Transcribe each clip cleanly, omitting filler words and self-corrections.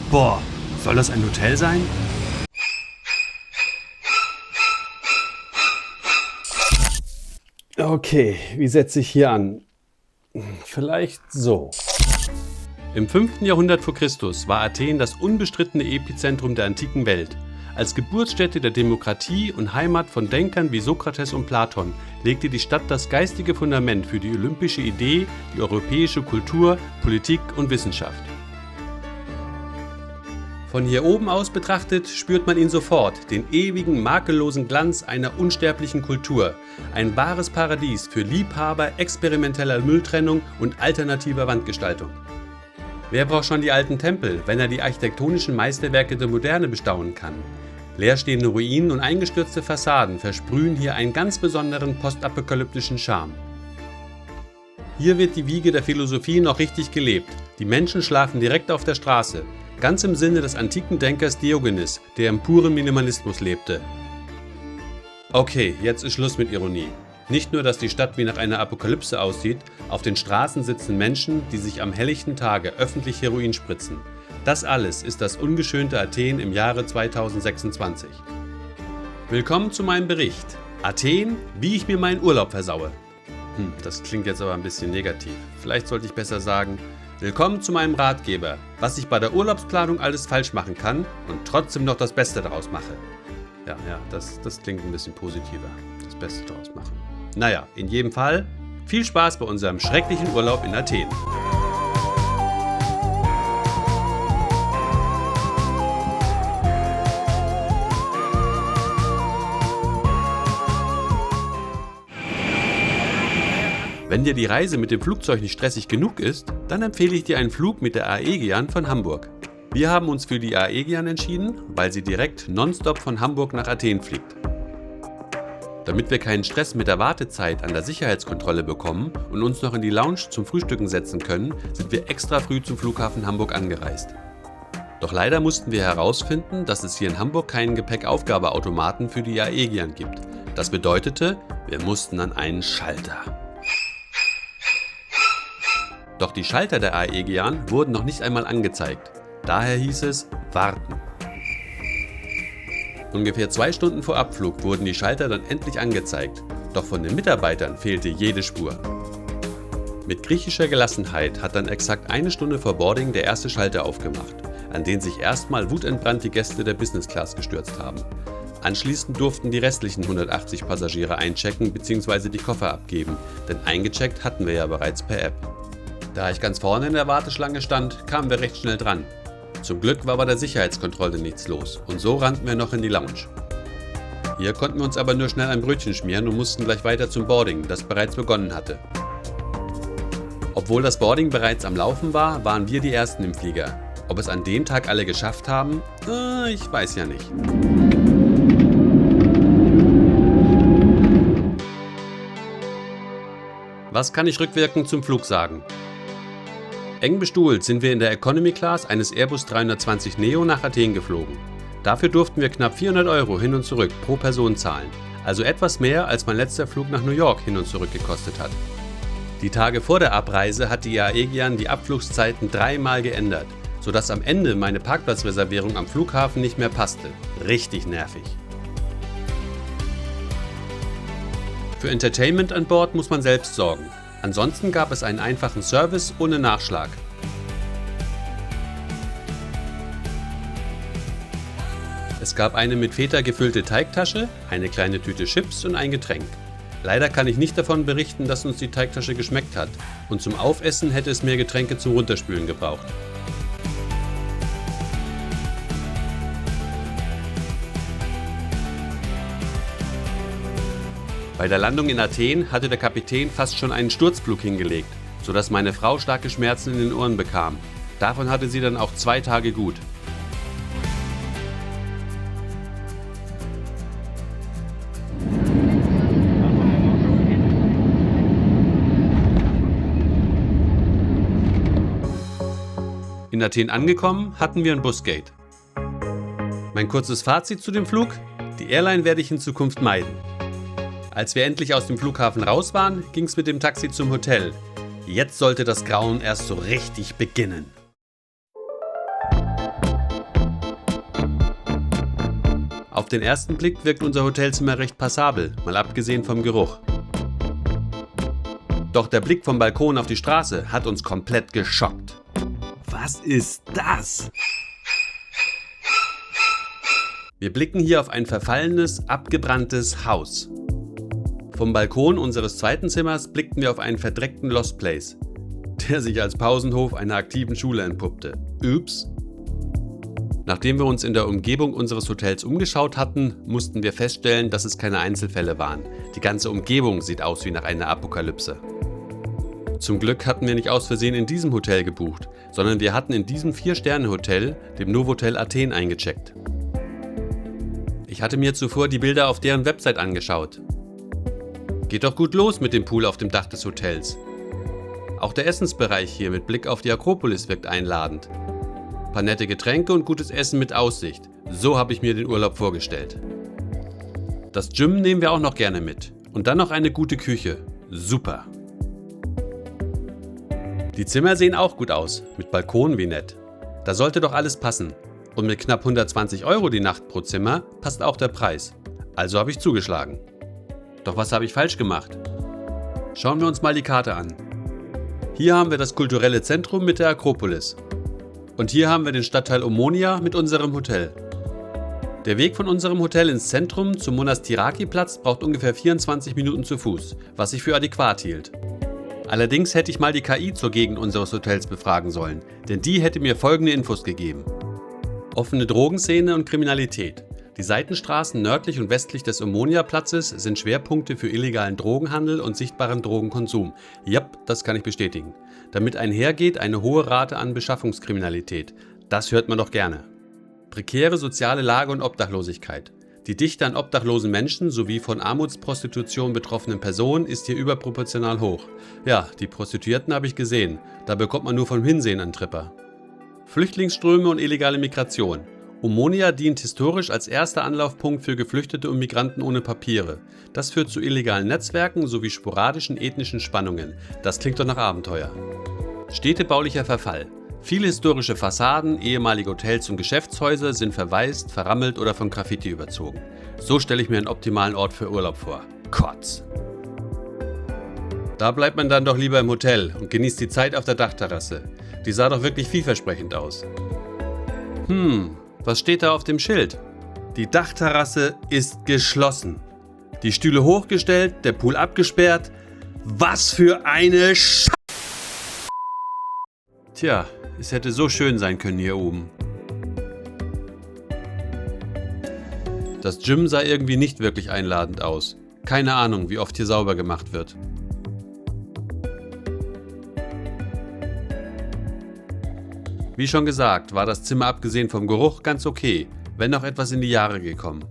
Boah, soll das ein Hotel sein? Okay, wie setze ich hier an? Vielleicht so. Im 5. Jahrhundert vor Christus war Athen das unbestrittene Epizentrum der antiken Welt. Als Geburtsstätte der Demokratie und Heimat von Denkern wie Sokrates und Platon legte die Stadt das geistige Fundament für die olympische Idee, die europäische Kultur, Politik und Wissenschaft. Von hier oben aus betrachtet spürt man ihn sofort, den ewigen, makellosen Glanz einer unsterblichen Kultur. Ein wahres Paradies für Liebhaber experimenteller Mülltrennung und alternativer Wandgestaltung. Wer braucht schon die alten Tempel, wenn er die architektonischen Meisterwerke der Moderne bestaunen kann? Leerstehende Ruinen und eingestürzte Fassaden versprühen hier einen ganz besonderen postapokalyptischen Charme. Hier wird die Wiege der Philosophie noch richtig gelebt. Die Menschen schlafen direkt auf der Straße. Ganz im Sinne des antiken Denkers Diogenes, der im puren Minimalismus lebte. Okay, jetzt ist Schluss mit Ironie. Nicht nur, dass die Stadt wie nach einer Apokalypse aussieht, auf den Straßen sitzen Menschen, die sich am helllichten Tage öffentlich Heroin spritzen. Das alles ist das ungeschönte Athen im Jahre 2026. Willkommen zu meinem Bericht. Athen, wie ich mir meinen Urlaub versaue. Das klingt jetzt aber ein bisschen negativ. Vielleicht sollte ich besser sagen, willkommen zu meinem Ratgeber, was ich bei der Urlaubsplanung alles falsch machen kann und trotzdem noch das Beste daraus mache. Ja, das klingt ein bisschen positiver. Das Beste daraus machen. Naja, in jedem Fall, viel Spaß bei unserem schrecklichen Urlaub in Athen. Wenn dir die Reise mit dem Flugzeug nicht stressig genug ist, dann empfehle ich dir einen Flug mit der Aegean von Hamburg. Wir haben uns für die Aegean entschieden, weil sie direkt nonstop von Hamburg nach Athen fliegt. Damit wir keinen Stress mit der Wartezeit an der Sicherheitskontrolle bekommen und uns noch in die Lounge zum Frühstücken setzen können, sind wir extra früh zum Flughafen Hamburg angereist. Doch leider mussten wir herausfinden, dass es hier in Hamburg keinen Gepäckaufgabeautomaten für die Aegean gibt. Das bedeutete, wir mussten an einen Schalter. Doch die Schalter der Aegean wurden noch nicht einmal angezeigt. Daher hieß es warten. Ungefähr 2 Stunden vor Abflug wurden die Schalter dann endlich angezeigt. Doch von den Mitarbeitern fehlte jede Spur. Mit griechischer Gelassenheit hat dann exakt 1 Stunde vor Boarding der erste Schalter aufgemacht, an den sich erstmal wutentbrannt die Gäste der Business Class gestürzt haben. Anschließend durften die restlichen 180 Passagiere einchecken bzw. die Koffer abgeben, denn eingecheckt hatten wir ja bereits per App. Da ich ganz vorne in der Warteschlange stand, kamen wir recht schnell dran. Zum Glück war bei der Sicherheitskontrolle nichts los und so rannten wir noch in die Lounge. Hier konnten wir uns aber nur schnell ein Brötchen schmieren und mussten gleich weiter zum Boarding, das bereits begonnen hatte. Obwohl das Boarding bereits am Laufen war, waren wir die Ersten im Flieger. Ob es an dem Tag alle geschafft haben? Ich weiß ja nicht. Was kann ich rückwirkend zum Flug sagen? Eng bestuhlt sind wir in der Economy Class eines Airbus 320 Neo nach Athen geflogen. Dafür durften wir knapp 400 € hin und zurück pro Person zahlen, also etwas mehr als mein letzter Flug nach New York hin und zurück gekostet hat. Die Tage vor der Abreise hat die Aegean die Abflugszeiten 3-mal geändert, sodass am Ende meine Parkplatzreservierung am Flughafen nicht mehr passte. Richtig nervig. Für Entertainment an Bord muss man selbst sorgen. Ansonsten gab es einen einfachen Service ohne Nachschlag. Es gab eine mit Feta gefüllte Teigtasche, eine kleine Tüte Chips und ein Getränk. Leider kann ich nicht davon berichten, dass uns die Teigtasche geschmeckt hat und zum Aufessen hätte es mehr Getränke zum Runterspülen gebraucht. Bei der Landung in Athen hatte der Kapitän fast schon einen Sturzflug hingelegt, sodass meine Frau starke Schmerzen in den Ohren bekam. Davon hatte sie dann auch 2 Tage gut. In Athen angekommen, hatten wir ein Busgate. Mein kurzes Fazit zu dem Flug: Die Airline werde ich in Zukunft meiden. Als wir endlich aus dem Flughafen raus waren, ging es mit dem Taxi zum Hotel. Jetzt sollte das Grauen erst so richtig beginnen. Auf den ersten Blick wirkt unser Hotelzimmer recht passabel, mal abgesehen vom Geruch. Doch der Blick vom Balkon auf die Straße hat uns komplett geschockt. Was ist das? Wir blicken hier auf ein verfallenes, abgebranntes Haus. Vom Balkon unseres zweiten Zimmers blickten wir auf einen verdreckten Lost Place, der sich als Pausenhof einer aktiven Schule entpuppte. Ups. Nachdem wir uns in der Umgebung unseres Hotels umgeschaut hatten, mussten wir feststellen, dass es keine Einzelfälle waren. Die ganze Umgebung sieht aus wie nach einer Apokalypse. Zum Glück hatten wir nicht aus Versehen in diesem Hotel gebucht, sondern wir hatten in diesem 4-Sterne-Hotel, dem Novotel Athen, eingecheckt. Ich hatte mir zuvor die Bilder auf deren Website angeschaut. Geht doch gut los mit dem Pool auf dem Dach des Hotels. Auch der Essensbereich hier mit Blick auf die Akropolis wirkt einladend. Paar nette Getränke und gutes Essen mit Aussicht. So habe ich mir den Urlaub vorgestellt. Das Gym nehmen wir auch noch gerne mit. Und dann noch eine gute Küche. Super. Die Zimmer sehen auch gut aus, mit Balkon wie nett. Da sollte doch alles passen. Und mit knapp 120 € die Nacht pro Zimmer passt auch der Preis. Also habe ich zugeschlagen. Doch was habe ich falsch gemacht? Schauen wir uns mal die Karte an. Hier haben wir das kulturelle Zentrum mit der Akropolis. Und hier haben wir den Stadtteil Omonia mit unserem Hotel. Der Weg von unserem Hotel ins Zentrum zum Monastiraki-Platz braucht ungefähr 24 Minuten zu Fuß, was ich für adäquat hielt. Allerdings hätte ich mal die KI zur Gegend unseres Hotels befragen sollen, denn die hätte mir folgende Infos gegeben. Offene Drogenszene und Kriminalität. Die Seitenstraßen nördlich und westlich des Omonia-Platzes sind Schwerpunkte für illegalen Drogenhandel und sichtbaren Drogenkonsum. Jap, das kann ich bestätigen. Damit einhergeht eine hohe Rate an Beschaffungskriminalität. Das hört man doch gerne. Prekäre soziale Lage und Obdachlosigkeit. Die Dichte an obdachlosen Menschen sowie von Armutsprostitution betroffenen Personen ist hier überproportional hoch. Ja, die Prostituierten habe ich gesehen. Da bekommt man nur vom Hinsehen einen Tripper. Flüchtlingsströme und illegale Migration. Omonia dient historisch als erster Anlaufpunkt für Geflüchtete und Migranten ohne Papiere. Das führt zu illegalen Netzwerken sowie sporadischen ethnischen Spannungen. Das klingt doch nach Abenteuer. Städtebaulicher Verfall. Viele historische Fassaden, ehemalige Hotels und Geschäftshäuser sind verwaist, verrammelt oder von Graffiti überzogen. So stelle ich mir einen optimalen Ort für Urlaub vor. Kotz! Da bleibt man dann doch lieber im Hotel und genießt die Zeit auf der Dachterrasse. Die sah doch wirklich vielversprechend aus. Was steht da auf dem Schild? Die Dachterrasse ist geschlossen. Die Stühle hochgestellt, der Pool abgesperrt. Was für eine Tja, es hätte so schön sein können hier oben. Das Gym sah irgendwie nicht wirklich einladend aus. Keine Ahnung, wie oft hier sauber gemacht wird. Wie schon gesagt, war das Zimmer abgesehen vom Geruch ganz okay, wenn auch etwas in die Jahre gekommen.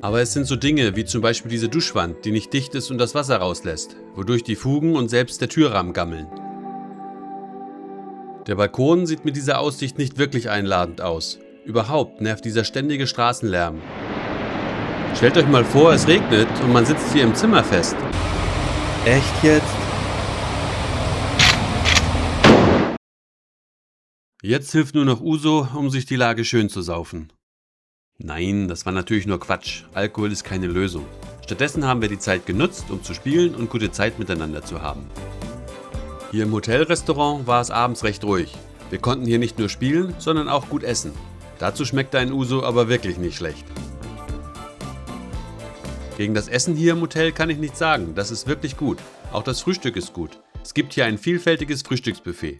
Aber es sind so Dinge wie zum Beispiel diese Duschwand, die nicht dicht ist und das Wasser rauslässt, wodurch die Fugen und selbst der Türrahmen gammeln. Der Balkon sieht mit dieser Aussicht nicht wirklich einladend aus. Überhaupt nervt dieser ständige Straßenlärm. Stellt euch mal vor, es regnet und man sitzt hier im Zimmer fest. Echt jetzt? Jetzt hilft nur noch Uso, um sich die Lage schön zu saufen. Nein, das war natürlich nur Quatsch. Alkohol ist keine Lösung. Stattdessen haben wir die Zeit genutzt, um zu spielen und gute Zeit miteinander zu haben. Hier im Hotelrestaurant war es abends recht ruhig. Wir konnten hier nicht nur spielen, sondern auch gut essen. Dazu schmeckte ein Uso aber wirklich nicht schlecht. Gegen das Essen hier im Hotel kann ich nichts sagen, das ist wirklich gut. Auch das Frühstück ist gut. Es gibt hier ein vielfältiges Frühstücksbuffet.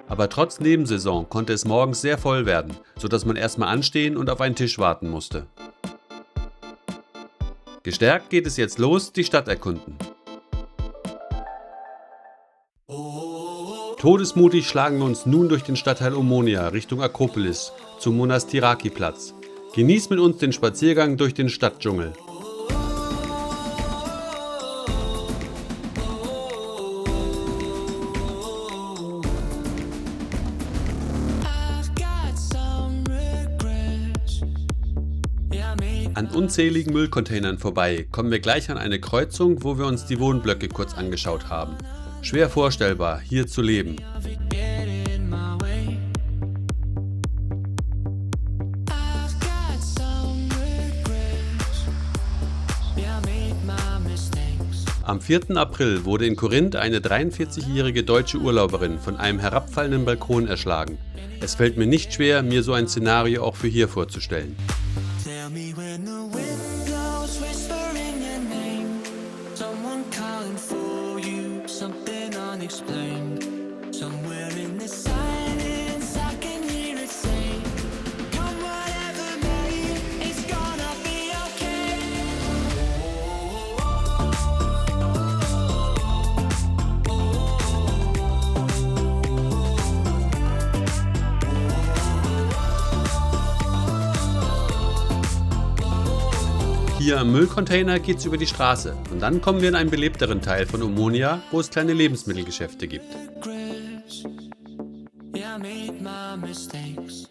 Aber trotz Nebensaison konnte es morgens sehr voll werden, sodass man erstmal anstehen und auf einen Tisch warten musste. Gestärkt geht es jetzt los, die Stadt erkunden. Todesmutig schlagen wir uns nun durch den Stadtteil Omonia Richtung Akropolis zum Monastiraki-Platz. Genießt mit uns den Spaziergang durch den Stadtdschungel. An unzähligen Müllcontainern vorbei kommen wir gleich an eine Kreuzung, wo wir uns die Wohnblöcke kurz angeschaut haben. Schwer vorstellbar, hier zu leben. Am 4. April wurde in Korinth eine 43-jährige deutsche Urlauberin von einem herabfallenden Balkon erschlagen. Es fällt mir nicht schwer, mir so ein Szenario auch für hier vorzustellen. Tell me when the wind blows, whispering your name. Someone calling for you, something unexplained. Somewhere in the silence, I can hear it say, come whatever may, it's gonna be okay. Hier am Müllcontainer geht's über die Straße und dann kommen wir in einen belebteren Teil von Omonia, wo es kleine Lebensmittelgeschäfte gibt. Regrets. Yeah, I made my mistakes,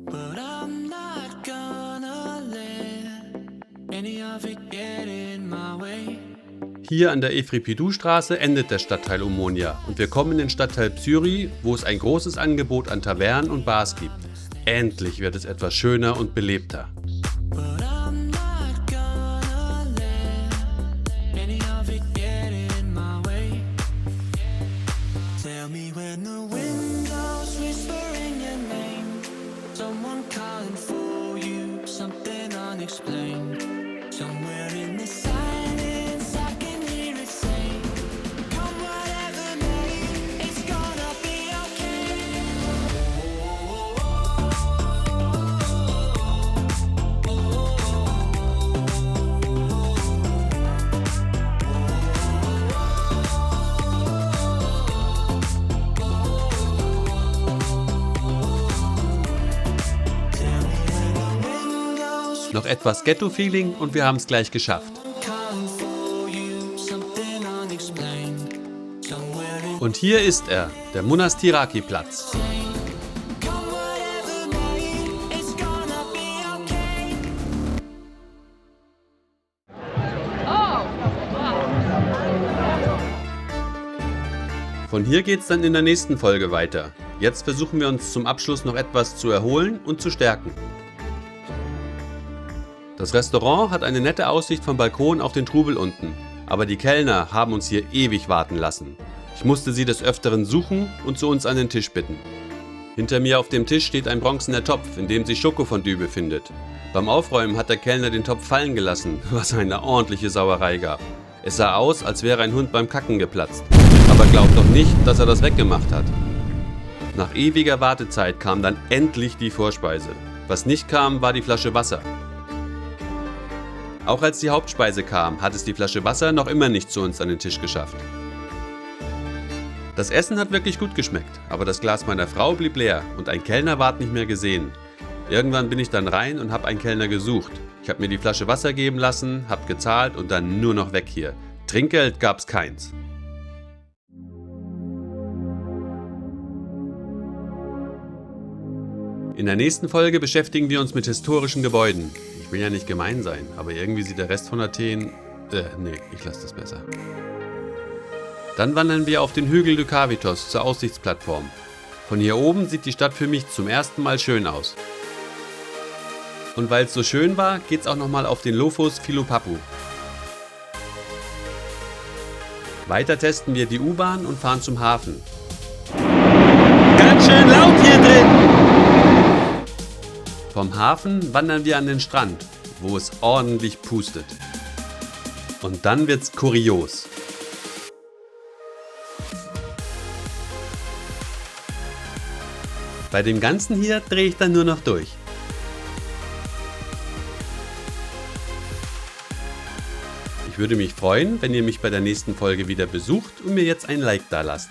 but I'm not gonna let any of it get in my way. Hier an der Efripidou-Straße endet der Stadtteil Omonia und wir kommen in den Stadtteil Psyri, wo es ein großes Angebot an Tavernen und Bars gibt. Endlich wird es etwas schöner und belebter. But I'm not gonna let any of it get in my way. Tell me when the wind blows, whispering your name. Someone calling for you, something unexplained. Somewhere in the silence, I can hear it say, come whatever may, it's gonna be okay. Noch etwas Ghetto-Feeling und wir haben es gleich geschafft. Calling for you, something unexplained. Somewhere in Und hier ist er, der Monastiraki-Platz. come whatever may, it's gonna be okay. Von hier geht's dann in der nächsten Folge weiter. Jetzt versuchen wir uns zum Abschluss noch etwas zu erholen und zu stärken. Das Restaurant hat eine nette Aussicht vom Balkon auf den Trubel unten, aber die Kellner haben uns hier ewig warten lassen. Ich musste sie des Öfteren suchen und zu uns an den Tisch bitten. Hinter mir auf dem Tisch steht ein bronzener Topf, in dem sich Schokofondue befindet. Beim Aufräumen hat der Kellner den Topf fallen gelassen, was eine ordentliche Sauerei gab. Es sah aus, als wäre ein Hund beim Kacken geplatzt. Aber glaubt doch nicht, dass er das weggemacht hat. Nach ewiger Wartezeit kam dann endlich die Vorspeise. Was nicht kam, war die Flasche Wasser. Auch als die Hauptspeise kam, hat es die Flasche Wasser noch immer nicht zu uns an den Tisch geschafft. Das Essen hat wirklich gut geschmeckt, aber das Glas meiner Frau blieb leer und ein Kellner ward nicht mehr gesehen. Irgendwann bin ich dann rein und habe einen Kellner gesucht. Ich habe mir die Flasche Wasser geben lassen, habe gezahlt und dann nur noch weg hier. Trinkgeld gab's keins. In der nächsten Folge beschäftigen wir uns mit historischen Gebäuden. Ich will ja nicht gemein sein, aber irgendwie sieht der Rest von Athen... nee, ich lasse das besser. Dann wandern wir auf den Hügel Lykavitos zur Aussichtsplattform. Von hier oben sieht die Stadt für mich zum ersten Mal schön aus. Und weil es so schön war, geht's auch nochmal auf den Lophos Philopappou. Weiter testen wir die U-Bahn und fahren zum Hafen. Ganz schön laut hier drin! Vom Hafen wandern wir an den Strand, wo es ordentlich pustet. Und dann wird's kurios. Bei dem Ganzen hier drehe ich dann nur noch durch. Ich würde mich freuen, wenn ihr mich bei der nächsten Folge wieder besucht und mir jetzt ein Like da lasst.